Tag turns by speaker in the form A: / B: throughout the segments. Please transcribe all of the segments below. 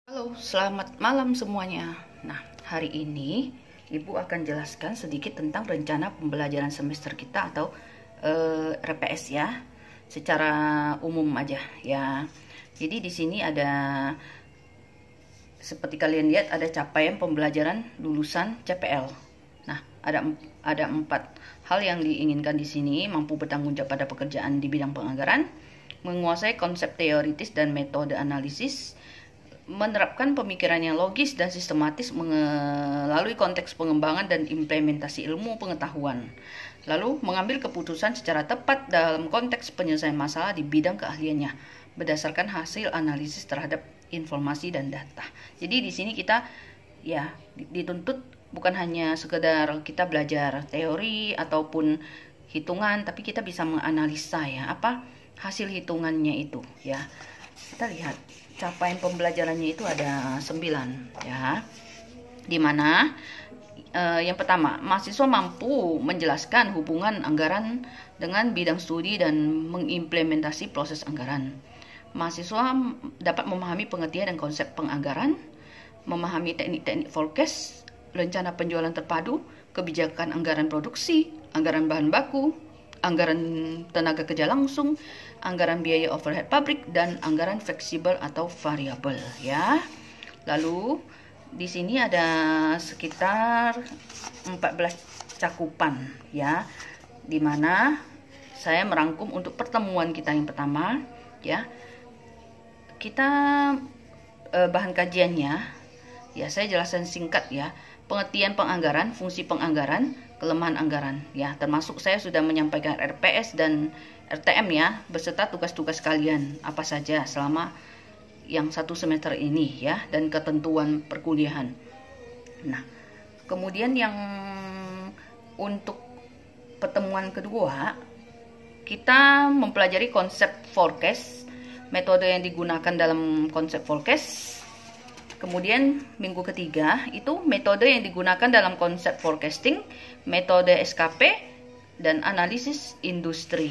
A: Halo, selamat malam semuanya. Nah, hari ini Ibu akan jelaskan sedikit tentang rencana pembelajaran semester kita atau RPS ya, secara umum aja ya. Jadi di sini ada, seperti kalian lihat, ada capaian pembelajaran lulusan CPL. Nah, ada 4 hal yang diinginkan di sini: mampu bertanggung jawab pada pekerjaan di bidang penganggaran, menguasai konsep teoritis dan metode analisis, menerapkan pemikiran yang logis dan sistematis melalui konteks pengembangan dan implementasi ilmu pengetahuan, lalu mengambil keputusan secara tepat dalam konteks penyelesaian masalah di bidang keahliannya berdasarkan hasil analisis terhadap informasi dan data. Jadi di sini kita ya dituntut bukan hanya sekedar kita belajar teori ataupun hitungan, tapi kita bisa menganalisa ya apa hasil hitungannya itu ya. Kita lihat capaian pembelajarannya itu ada 9 ya, dimana yang pertama, mahasiswa mampu menjelaskan hubungan anggaran dengan bidang studi dan mengimplementasi proses anggaran. Mahasiswa dapat memahami pengertian dan konsep penganggaran, memahami teknik-teknik forecast, rencana penjualan terpadu, kebijakan anggaran produksi, anggaran bahan baku, anggaran tenaga kerja langsung, anggaran biaya overhead pabrik, dan anggaran fleksibel atau variabel ya. Lalu di sini ada sekitar 14 cakupan ya, dimana saya merangkum untuk pertemuan kita yang pertama ya. Kita bahan kajiannya ya, saya jelaskan singkat ya. Pengertian penganggaran, fungsi penganggaran, kelemahan anggaran ya, termasuk saya sudah menyampaikan RPS dan RTM ya, beserta tugas-tugas kalian apa saja selama yang 1 semester ini ya, dan ketentuan perkuliahan. Nah, kemudian yang untuk pertemuan kedua, kita mempelajari konsep forecast, metode yang digunakan dalam konsep forecast. Kemudian minggu ketiga itu metode yang digunakan dalam konsep forecasting, metode SKP, dan analisis industri.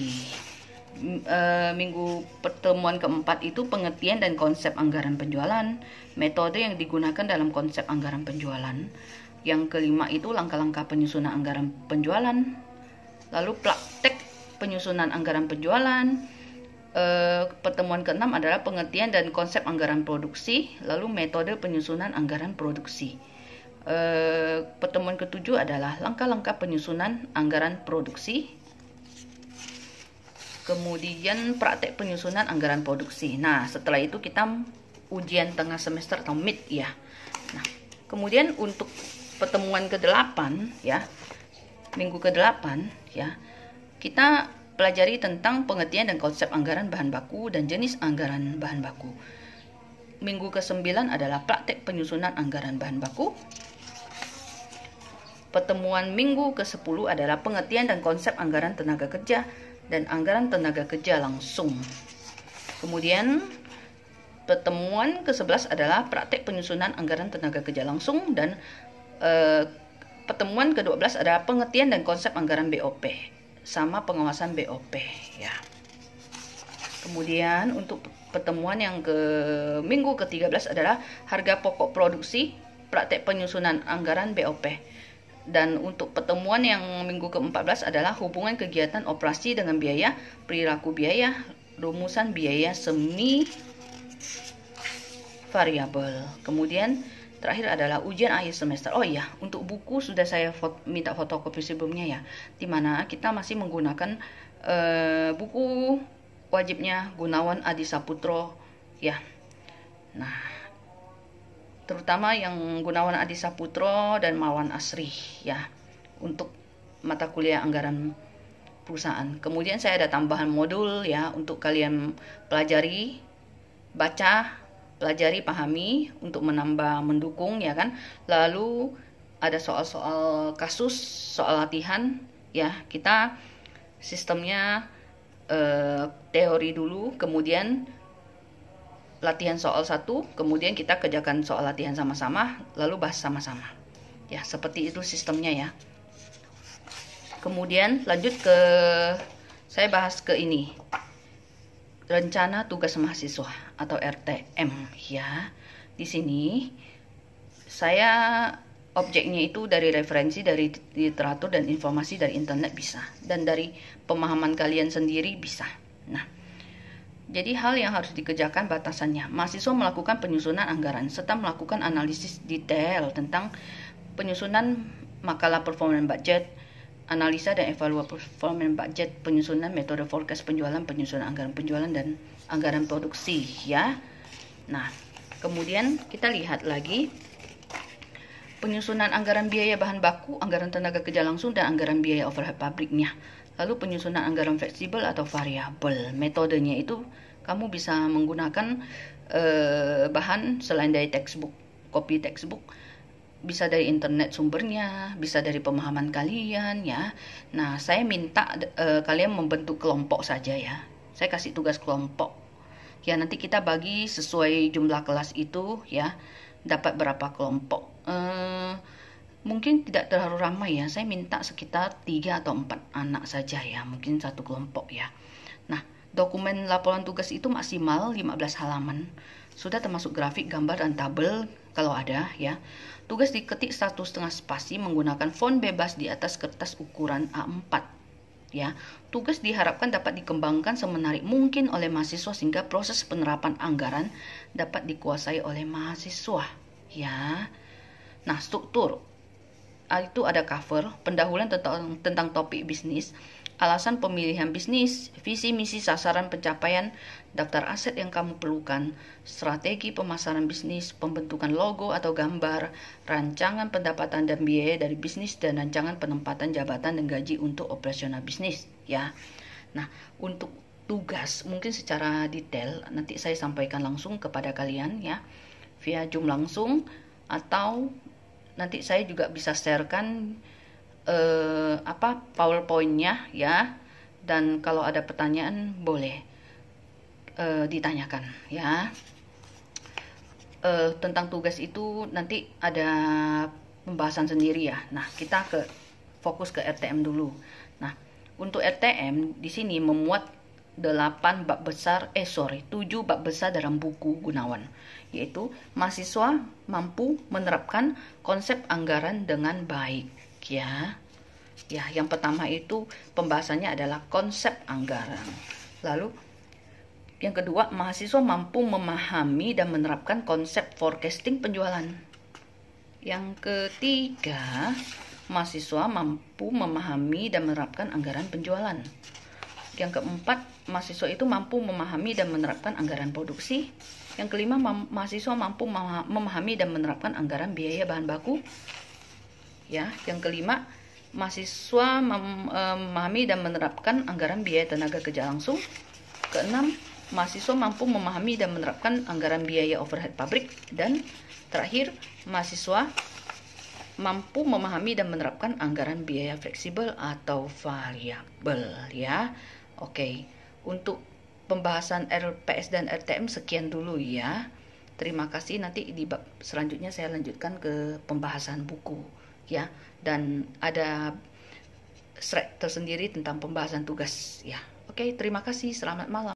A: Minggu pertemuan keempat itu pengertian dan konsep anggaran penjualan, metode yang digunakan dalam konsep anggaran penjualan. Yang kelima itu langkah-langkah penyusunan anggaran penjualan, lalu praktek penyusunan anggaran penjualan. Pertemuan keenam adalah pengertian dan konsep anggaran produksi, lalu metode penyusunan anggaran produksi. Pertemuan ketujuh adalah langkah-langkah penyusunan anggaran produksi, kemudian praktek penyusunan anggaran produksi. Nah, setelah itu kita ujian tengah semester atau mid ya. Nah, kemudian untuk pertemuan ke-8 ya, minggu ke-8 ya, kita pelajari tentang pengertian dan konsep anggaran bahan baku dan jenis anggaran bahan baku. Minggu ke-9 adalah praktek penyusunan anggaran bahan baku. Pertemuan minggu ke-10 adalah pengertian dan konsep anggaran tenaga kerja dan anggaran tenaga kerja langsung. Kemudian pertemuan ke-11 adalah praktek penyusunan anggaran tenaga kerja langsung, dan pertemuan ke-12 adalah pengertian dan konsep anggaran BOP sama pengawasan BOP ya. Kemudian untuk pertemuan yang minggu ke-13 adalah harga pokok produksi, praktek penyusunan anggaran BOP. Dan untuk pertemuan yang minggu ke-14 adalah hubungan kegiatan operasi dengan biaya, perilaku biaya, rumusan biaya semi variabel. Kemudian terakhir adalah ujian akhir semester. Oh iya, untuk buku sudah saya minta fotokopi sebelumnya ya, dimana kita masih menggunakan buku wajibnya Gunawan Adi Saputro ya. Nah, terutama yang Gunawan Adi Saputro dan Marwan Asri ya, untuk mata kuliah anggaran perusahaan. Kemudian saya ada tambahan modul ya untuk kalian pelajari, baca, pelajari, pahami untuk menambah mendukung ya kan. Lalu ada soal-soal kasus, soal latihan ya. Kita sistemnya teori dulu, kemudian latihan soal 1, kemudian kita kerjakan soal latihan sama-sama, lalu bahas sama-sama ya, seperti itu sistemnya ya. Kemudian lanjut ke, saya bahas ke ini, rencana tugas mahasiswa atau RTM ya. di sini saya objeknya itu dari referensi dari literatur dan informasi dari internet bisa, dan dari pemahaman kalian sendiri bisa. Nah, jadi hal yang harus dikerjakan batasannya. Mahasiswa melakukan penyusunan anggaran serta melakukan analisis detail tentang penyusunan makalah performance budget, analisa dan evaluasi performance budget, penyusunan metode forecast penjualan, penyusunan anggaran penjualan dan anggaran produksi ya. Nah, kemudian kita lihat lagi penyusunan anggaran biaya bahan baku, anggaran tenaga kerja langsung, dan anggaran biaya overhead pabriknya. Lalu penyusunan anggaran fleksibel atau variabel. Metodenya itu kamu bisa menggunakan bahan selain dari textbook, copy textbook, bisa dari internet sumbernya, bisa dari pemahaman kalian ya. Nah, saya minta kalian membentuk kelompok saja ya. Saya kasih tugas kelompok. Ya, nanti kita bagi sesuai jumlah kelas itu ya. Dapat berapa kelompok. Mungkin tidak terlalu ramai ya. Saya minta sekitar 3 atau 4 anak saja ya. Mungkin satu kelompok ya. Nah, dokumen laporan tugas itu maksimal 15 halaman. Sudah termasuk grafik, gambar, dan tabel kalau ada ya. Tugas diketik 1,5 spasi menggunakan font bebas di atas kertas ukuran A4. Ya, tugas diharapkan dapat dikembangkan semenarik mungkin oleh mahasiswa sehingga proses penerapan anggaran dapat dikuasai oleh mahasiswa. Ya, nah struktur itu ada cover, pendahuluan tentang topik bisnis, alasan pemilihan bisnis, visi misi sasaran pencapaian, daftar aset yang kamu perlukan, strategi pemasaran bisnis, pembentukan logo atau gambar, rancangan pendapatan dan biaya dari bisnis, dan rancangan penempatan jabatan dan gaji untuk operasional bisnis ya. Nah, untuk tugas mungkin secara detail nanti saya sampaikan langsung kepada kalian ya via Zoom langsung, atau nanti saya juga bisa sharekan PowerPoint-nya ya, dan kalau ada pertanyaan boleh ditanyakan ya. Tentang tugas itu nanti ada pembahasan sendiri ya. Nah, kita fokus ke RTM dulu. Nah, untuk RTM di sini memuat 7 bab besar dalam buku Gunawan, yaitu mahasiswa mampu menerapkan konsep anggaran dengan baik ya. Ya, yang pertama itu pembahasannya adalah konsep anggaran. Lalu yang kedua, mahasiswa mampu memahami dan menerapkan konsep forecasting penjualan. Yang ketiga, mahasiswa mampu memahami dan menerapkan anggaran penjualan. Yang keempat, mahasiswa itu mampu memahami dan menerapkan anggaran produksi. Yang kelima, mahasiswa mampu memahami dan menerapkan anggaran biaya bahan baku. Ya, yang kelima, mahasiswa memahami dan menerapkan anggaran biaya tenaga kerja langsung. Keenam, mahasiswa mampu memahami dan menerapkan anggaran biaya overhead pabrik. Dan terakhir, mahasiswa mampu memahami dan menerapkan anggaran biaya fleksibel atau variabel ya. Oke, untuk pembahasan RPS dan RTM sekian dulu ya. Terima kasih, nanti di bab selanjutnya saya lanjutkan ke pembahasan buku ya, dan ada thread tersendiri tentang pembahasan tugas ya. Oke, terima kasih, selamat malam.